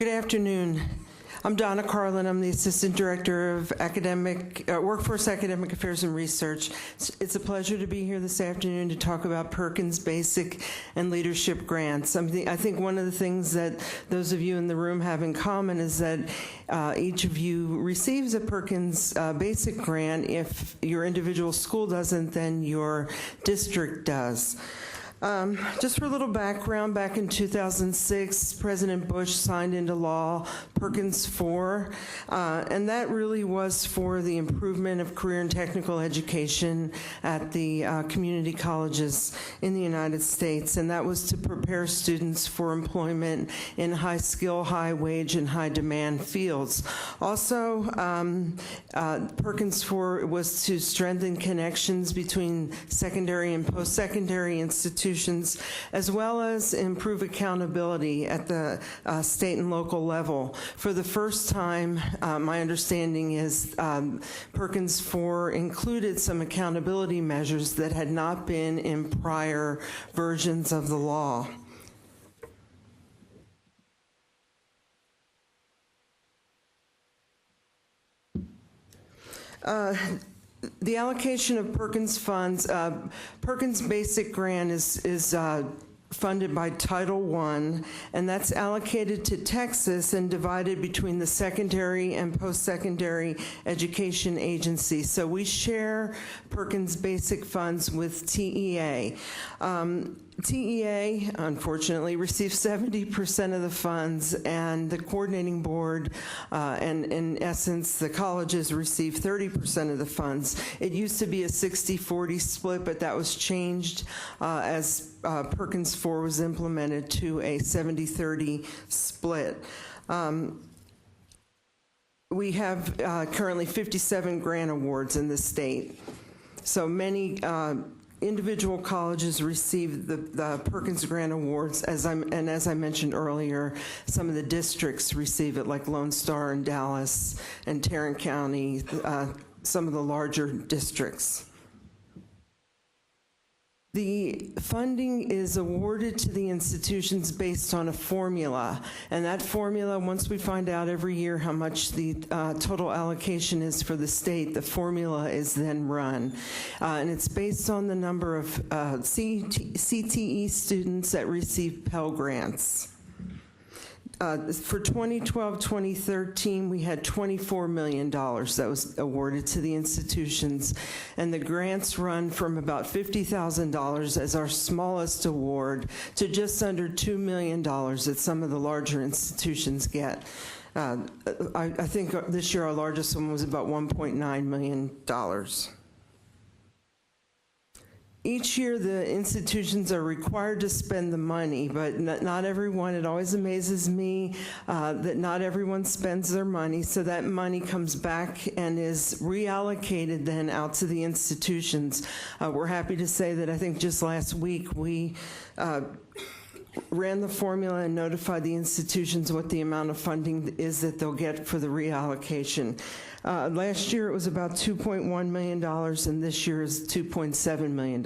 Good afternoon. I'm Donna Carlin. I'm the Assistant Director of Workforce Academic Affairs and Research. It's a pleasure to be here this afternoon to talk about Perkins Basic and Leadership Grants. I think one of the things that those of you in the room have in common is that each of you receives a Perkins Basic grant. If your individual school doesn't, then your district does. Just for a little background, back in 2006, President Bush signed into law Perkins 4, and that really was for the improvement of career and technical education at the community colleges in the United States, and that was to prepare students for employment in high-skill, high-wage, and high-demand fields. Also, Perkins 4 was to strengthen connections between secondary and post-secondary institutions, as well as improve accountability at the state and local level. For the first time, my understanding is Perkins 4 included some accountability measures that had not been in prior versions of the law. The allocation of Perkins funds, Perkins Basic Grant is funded by Title I, and that's allocated to Texas and divided between the secondary and post-secondary education agencies. So we share Perkins Basic funds with TEA. TEA, unfortunately, receives 70% of the funds, and the coordinating board, and in essence, the colleges receive 30% of the funds. It used to be a 60-40 split, but that was changed as Perkins 4 was implemented to a 70-30 split. We have currently 57 grant awards in the state. So many individual colleges receive the Perkins Grant Awards, as I mentioned earlier, some of the districts receive it, like Lone Star in Dallas and Tarrant County, some of the larger districts. The funding is awarded to the institutions based on a formula, and that formula, once we find out every year how much the total allocation is for the state, the formula is then run. And it's based on the number of CTE students that receive Pell Grants. For 2012-2013, we had $24 million that was awarded to the institutions, and the grants run from about $50,000 as our smallest award to just under $2 million that some of the larger institutions get. I think this year our largest one was about $1.9 million. Each year, the institutions are required to spend the money, but not everyone. It always amazes me that not everyone spends their money, so that money comes back and is reallocated then out to the institutions. We're happy to say that I think just last week we ran the formula and notified the institutions what the amount of funding is that they'll get for the reallocation. Last year it was about $2.1 million, and this year is $2.7 million.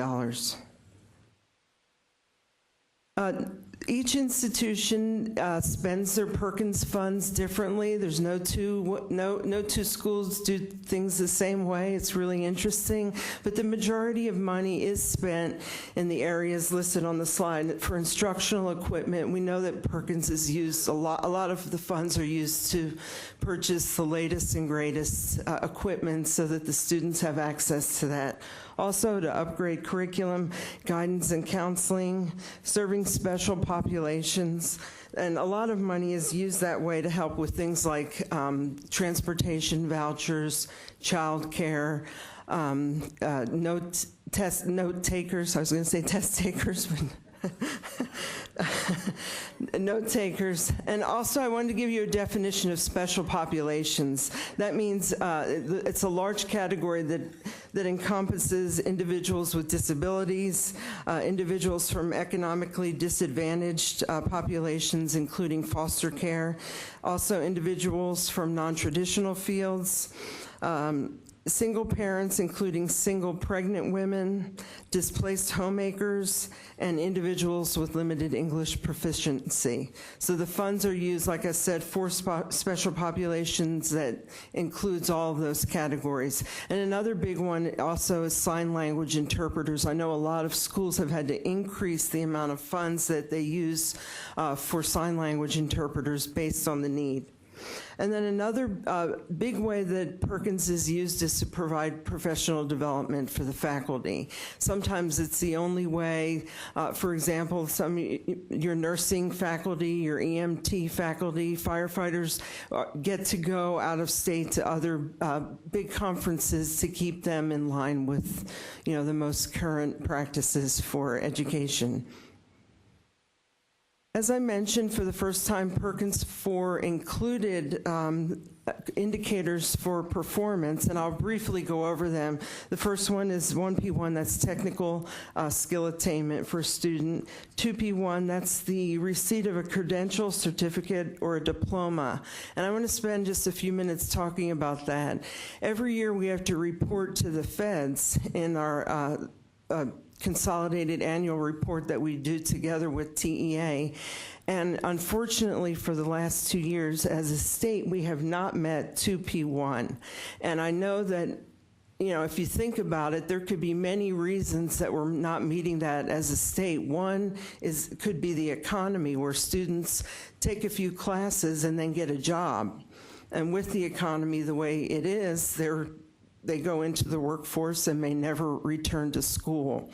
Each institution spends their Perkins funds differently. There's no two schools do things the same way. It's really interesting. But the majority of money is spent in the areas listed on the slide. For instructional equipment, we know that Perkins is used a lot. A lot of the funds are used to purchase the latest and greatest equipment so that the students have access to that. Also to upgrade curriculum, guidance and counseling, serving special populations, and a lot of money is used that way to help with things like transportation vouchers, child care, note takers. I was going to say test takers, but note takers. And also I wanted to give you a definition of special populations. That means it's a large category that encompasses individuals with disabilities, individuals from economically disadvantaged populations, including foster care, also individuals from non-traditional fields, single parents, including single pregnant women, displaced homemakers, and individuals with limited English proficiency. So the funds are used, like I said, for special populations that includes all of those categories. And another big one also is sign language interpreters. I know a lot of schools have had to increase the amount of funds that they use for sign language interpreters based on the need. And then another big way that Perkins is used is to provide professional development for the faculty. Sometimes it's the only way. For example, your nursing faculty, your EMT faculty, firefighters get to go out of state to other big conferences to keep them in line with, the most current practices for education. As I mentioned, for the first time, Perkins 4 included indicators for performance, and I'll briefly go over them. The first one is 1P1, that's technical skill attainment for a student. 2P1, that's the receipt of a credential, certificate, or a diploma. And I want to spend just a few minutes talking about that. Every year we have to report to the feds in our consolidated annual report that we do together with TEA. And unfortunately, for the last 2 years, as a state, we have not met 2P1. And I know that, if you think about it, there could be many reasons that we're not meeting that as a state. One could be the economy, where students take a few classes and then get a job. And with the economy the way it is, they go into the workforce and may never return to school.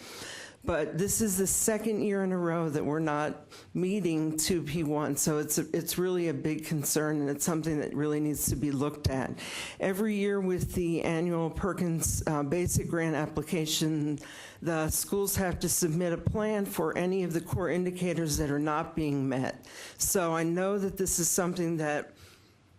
But this is the second year in a row that we're not meeting 2P1, so it's really a big concern, and it's something that really needs to be looked at. Every year with the annual Perkins Basic Grant application, the schools have to submit a plan for any of the core indicators that are not being met. So I know that this is something that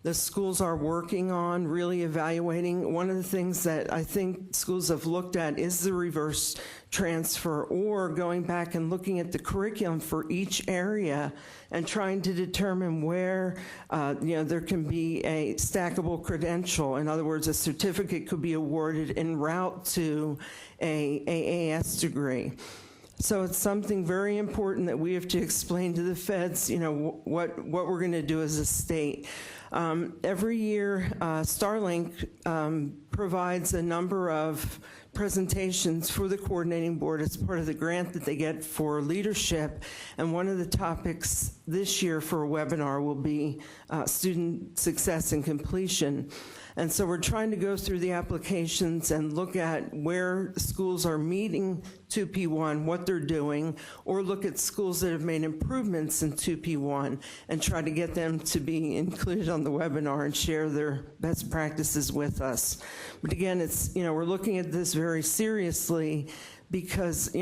the schools are working on, really evaluating. One of the things that I think schools have looked at is the reverse transfer, or going back and looking at the curriculum for each area and trying to determine where there can be a stackable credential. In other words, a certificate could be awarded en route to a AAS degree. So it's something very important that we have to explain to the feds, what we're going to do as a state. Every year, Starlink provides a number of presentations for the coordinating board as part of the grant that they get for leadership. And one of the topics this year for a webinar will be student success and completion. And so we're trying to go through the applications and look at where schools are meeting 2P1, what they're doing, or look at schools that have made improvements in 2P1 and try to get them to be included on the webinar and share their best practices with us. But again, we're looking at this very seriously because,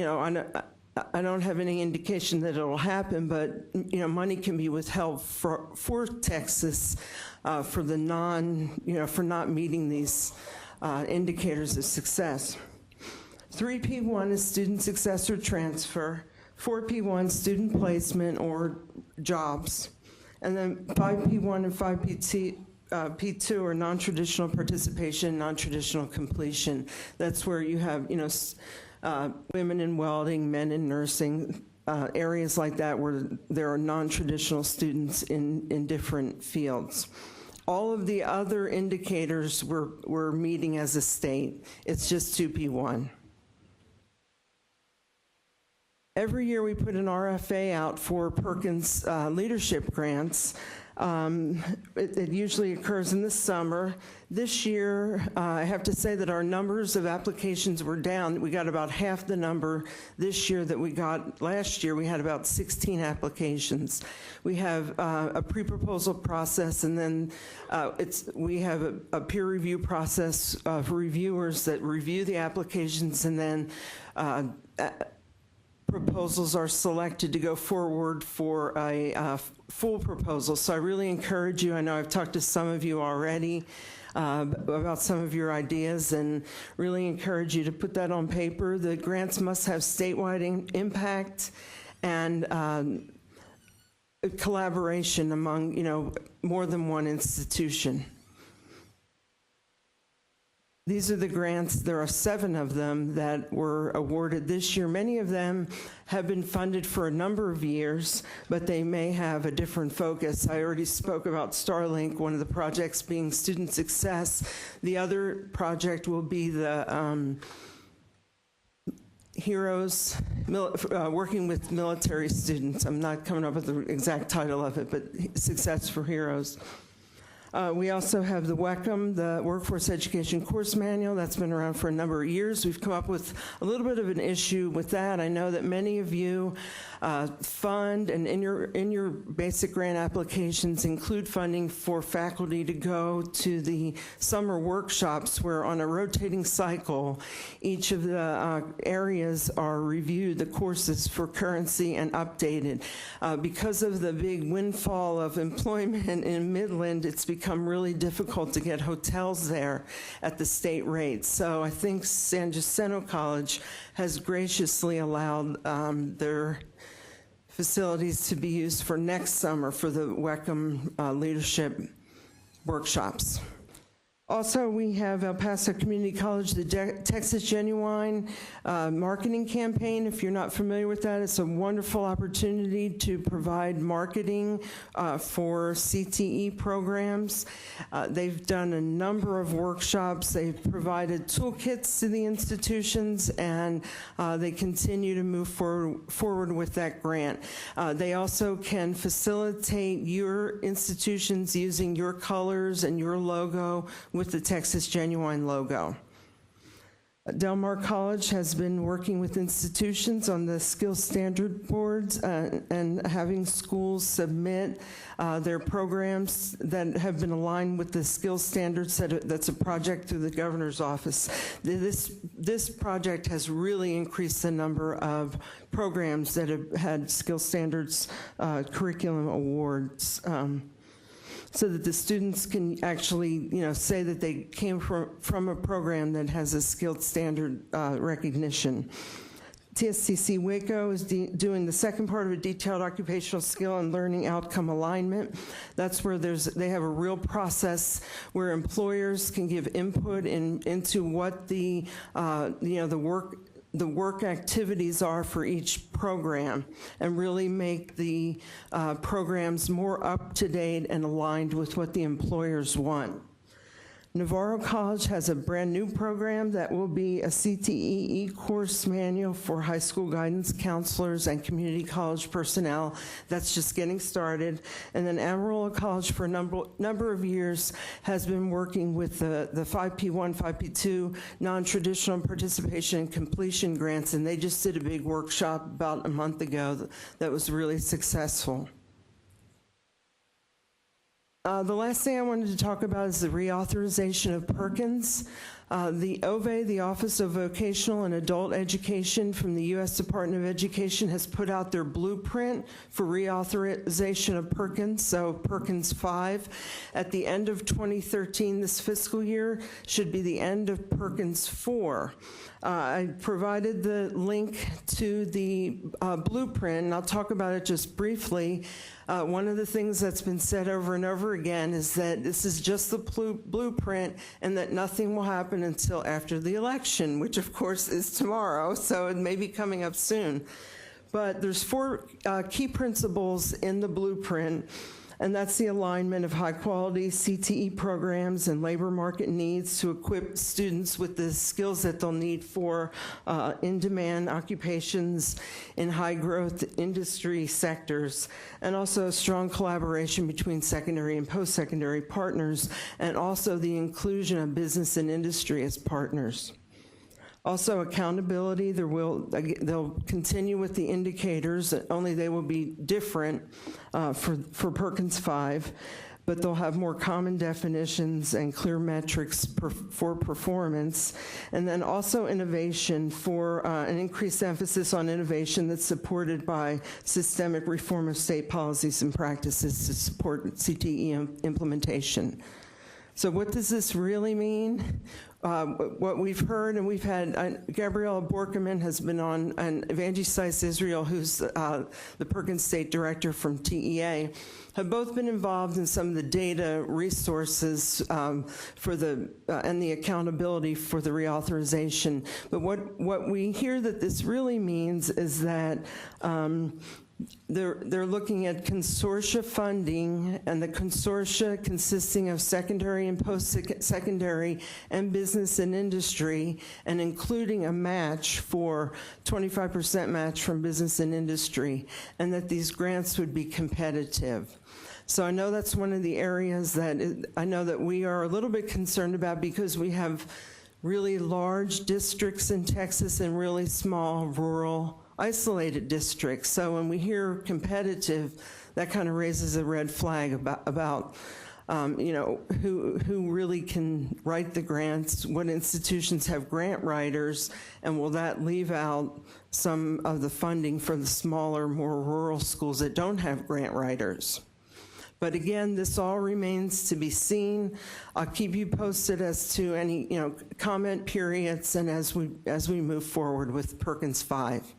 I don't have any indication that it'll happen, but money can be withheld for Texas for for not meeting these indicators of success. 3P1 is student success or transfer. 4P1 student placement or jobs, and then 5P1 and 5P2 are non-traditional participation, non-traditional completion. That's where you have women in welding, men in nursing, areas like that where there are non-traditional students in different fields. All of the other indicators we're meeting as a state. It's just 2P1. Every year we put an RFA out for Perkins leadership grants. It usually occurs in the summer. This year, I have to say that our numbers of applications were down. We got about half the number this year that we got last year. We had about 16 applications. We have a pre-proposal process, and then we have a peer review process for reviewers that review the applications, and then proposals are selected to go forward for a full proposal. So I really encourage you, I know I've talked to some of you already about some of your ideas, and really encourage you to put that on paper. The grants must have statewide impact and collaboration among, more than one institution. These are the grants. There are 7 of them that were awarded this year. Many of them have been funded for a number of years, but they may have a different focus. I already spoke about Starlink, one of the projects being student success. The other project will be the Heroes, working with military students. I'm not coming up with the exact title of it, but Success for Heroes. We also have the WECM, the Workforce Education Course Manual. That's been around for a number of years. We've come up with a little bit of an issue with that. I know that many of you fund, and in your basic grant applications include funding for faculty to go to the summer workshops where on a rotating cycle, each of the areas are reviewed, the courses for currency and updated. Because of the big windfall of employment in Midland, it's become really difficult to get hotels there at the state rate. So I think San Jacinto College has graciously allowed their facilities to be used for next summer for the WECM leadership workshops. Also, we have El Paso Community College, the Texas Genuine marketing campaign. If you're not familiar with that, it's a wonderful opportunity to provide marketing for CTE programs. They've done a number of workshops. They've provided toolkits to the institutions, and they continue to move forward with that grant. They also can facilitate your institutions using your colors and your logo with the Texas Genuine logo. Del Mar College has been working with institutions on the skills standard boards and having schools submit their programs that have been aligned with the skills standards. That's a project through the governor's office. This project has really increased the number of programs that have had skills standards curriculum awards. So that the students can actually, say that they came from a program that has a skilled standard recognition. TSCC Waco is doing the second part of a detailed occupational skill and learning outcome alignment. That's where they have a real process where employers can give input into what the work activities are for each program and really make the programs more up-to-date and aligned with what the employers want. Navarro College has a brand new program that will be a CTE course manual for high school guidance counselors and community college personnel. That's just getting started. And then Amarillo College for a number of years has been working with the 5P1, 5P2 non-traditional participation and completion grants, and they just did a big workshop about a month ago that was really successful. The last thing I wanted to talk about is the reauthorization of Perkins. The OVE, the Office of Vocational and Adult Education from the U.S. Department of Education, has put out their blueprint for reauthorization of Perkins, so Perkins 5. At the end of 2013, this fiscal year, should be the end of Perkins 4. I provided the link to the blueprint, and I'll talk about it just briefly. One of the things that's been said over and over again is that this is just the blueprint and that nothing will happen until after the election, which of course is tomorrow, so it may be coming up soon. But there's 4 key principles in the blueprint, and that's the alignment of high-quality CTE programs and labor market needs to equip students with the skills that they'll need for in-demand occupations in high-growth industry sectors, and also strong collaboration between secondary and post-secondary partners, and also the inclusion of business and industry as partners. Also, accountability, they'll continue with the indicators, only they will be different for Perkins 5, but they'll have more common definitions and clear metrics for performance. And then also innovation for an increased emphasis on innovation that's supported by systemic reform of state policies and practices to support CTE implementation. So what does this really mean? What we've heard, and we've had, Gabriella Borkeman has been on, and Evangie Seiss Israel, who's the Perkins State Director from TEA, have both been involved in some of the data resources for the, and the accountability for the reauthorization. But what we hear that this really means is that they're looking at consortia funding, and the consortia consisting of secondary and post-secondary and business and industry, and including a match for 25% match from business and industry, and that these grants would be competitive. So I know that's one of the areas that I know that we are a little bit concerned about, because we have really large districts in Texas and really small rural isolated districts. So when we hear competitive, that kind of raises a red flag about you know, who really can write the grants, what institutions have grant writers, and will that leave out some of the funding for the smaller, more rural schools that don't have grant writers? But again, this all remains to be seen. I'll keep you posted as to any, you know, comment periods, and as we move forward with Perkins 5.